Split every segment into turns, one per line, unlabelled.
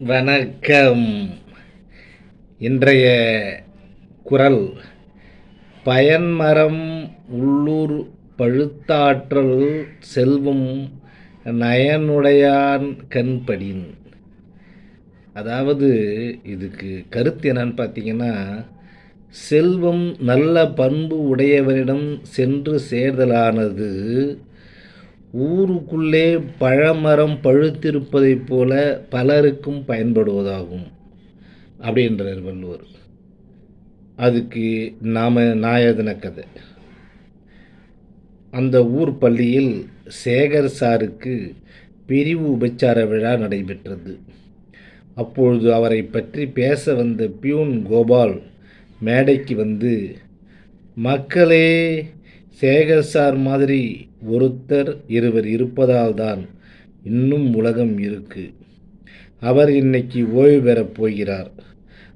வணக்கம். இன்றைய குறள் பயன்மரம் உள்ளூர் பழுத்தாற்றல் செல்வம் நயனுடையான் கண்படின். அதாவது இதுக்கு கருத்து என்னன்னு பார்த்தீங்கன்னா, செல்வம் நல்ல பண்பு உடையவரிடம் சென்று சேர்தலானது ஊருக்குள்ளே பழமரம் பழுத்திருப்பதைப் போல பலருக்கும் பயன்படுவதாகும் அப்படின்றார் வள்ளுவர். அதுக்கு நான் எழுதின கதை. அந்த ஊர் பள்ளியில் சேகர் சாருக்கு பிரிவு உபச்சார விழா நடைபெற்றது. அப்பொழுது அவரை பற்றி பேச வந்த பியூன் கோபால் மேடைக்கு வந்து, மக்களே, சேகர் சார் மாதிரி ஒருத்தர் இருவர் இருப்பதால் தான் இன்னும் உலகம் இருக்கு. அவர் இன்னைக்கு ஓய்வு பெறப் போகிறார்.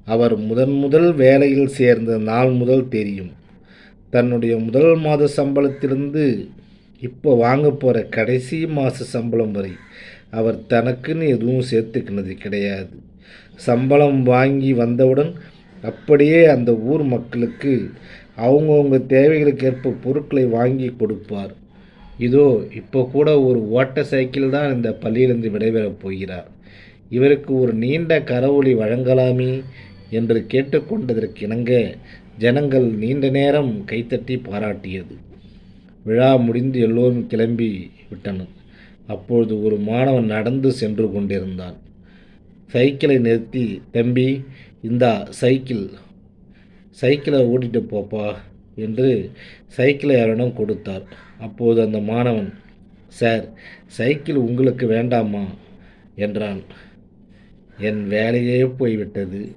அவர் முதல் வேலையில் சேர்ந்த நாள் முதல் தெரியும். தன்னுடைய முதல் மாத சம்பளத்திலிருந்து இப்போ வாங்க போகிற கடைசி மாத சம்பளம் வரை அவர் தனக்குன்னு எதுவும் சேர்த்துக்கினது கிடையாது. சம்பளம் வாங்கி வந்தவுடன் அப்படியே அந்த ஊர் மக்களுக்கு அவங்கவுங்க தேவைகளுக்கு ஏற்ப பொருட்களை வாங்கி கொடுப்பார். இதோ இப்போ கூட ஒரு ஓட்ட சைக்கிள் தான் இந்த பள்ளியிலிருந்து விடைபெறப் போகிறார். இவருக்கு ஒரு நீண்ட கரவொலி வழங்கலாமே என்று கேட்டுக்கொண்டதற்கு இணங்க ஜனங்கள் நீண்ட நேரம் கைத்தட்டி பாராட்டியது. விழா முடிந்து எல்லோரும் கிளம்பி விட்டனர். அப்பொழுது ஒரு மாணவன் நடந்து சென்று கொண்டிருந்தான். சைக்கிளை நிறுத்தி, தம்பி, இந்தா சைக்கிளை ஓட்டிட்டு போப்பா என்று சைக்கிளை அவரிடம் கொடுத்தார். அப்போது அந்த மாணவன், சார், சைக்கிள் உங்களுக்கு வேண்டாமா என்றான். என் வேலையே போய்விட்டது,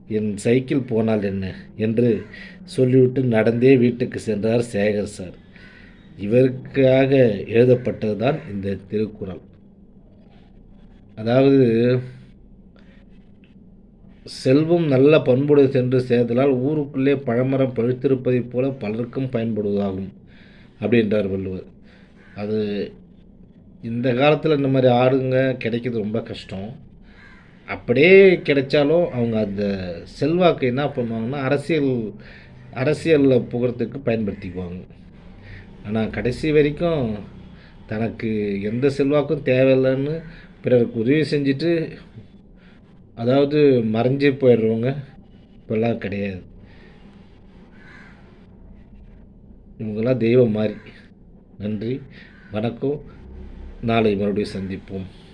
என் சைக்கிள் போனால் என்ன என்று சொல்லிவிட்டு நடந்தே வீட்டுக்கு சென்றார் சேகர் சார். இவருக்காக எழுதப்பட்டது தான் இந்த திருக்குறள். அதாவது, செல்வம் நல்ல பண்புடைய சென்று சேர்தலால் ஊருக்குள்ளே பழமரம் பழுத்திருப்பதைப் போல பலருக்கும் பயன்படுவதாகும் அப்படின்றார் வள்ளுவர். அது இந்த காலத்தில் இந்த மாதிரி ஆளுங்க கிடைக்கிறது ரொம்ப கஷ்டம். அப்படியே கிடைச்சாலும் அவங்க அந்த செல்வாக்கு என்ன பண்ணுவாங்கன்னா அரசியலில் புகழத்துக்கு பயன்படுத்திக்குவாங்க. ஆனால் கடைசி வரைக்கும் தனக்கு எந்த செல்வாக்கும் தேவையில்லைன்னு பிறருக்கு உதவி செஞ்சுட்டு அதாவது மறைஞ்சே போயிடுறவங்க இப்போல்லாம் கிடையாது. இவங்கெல்லாம் தெய்வம் மாதிரி. நன்றி, வணக்கம். நாளை மறுபடியும் சந்திப்போம்.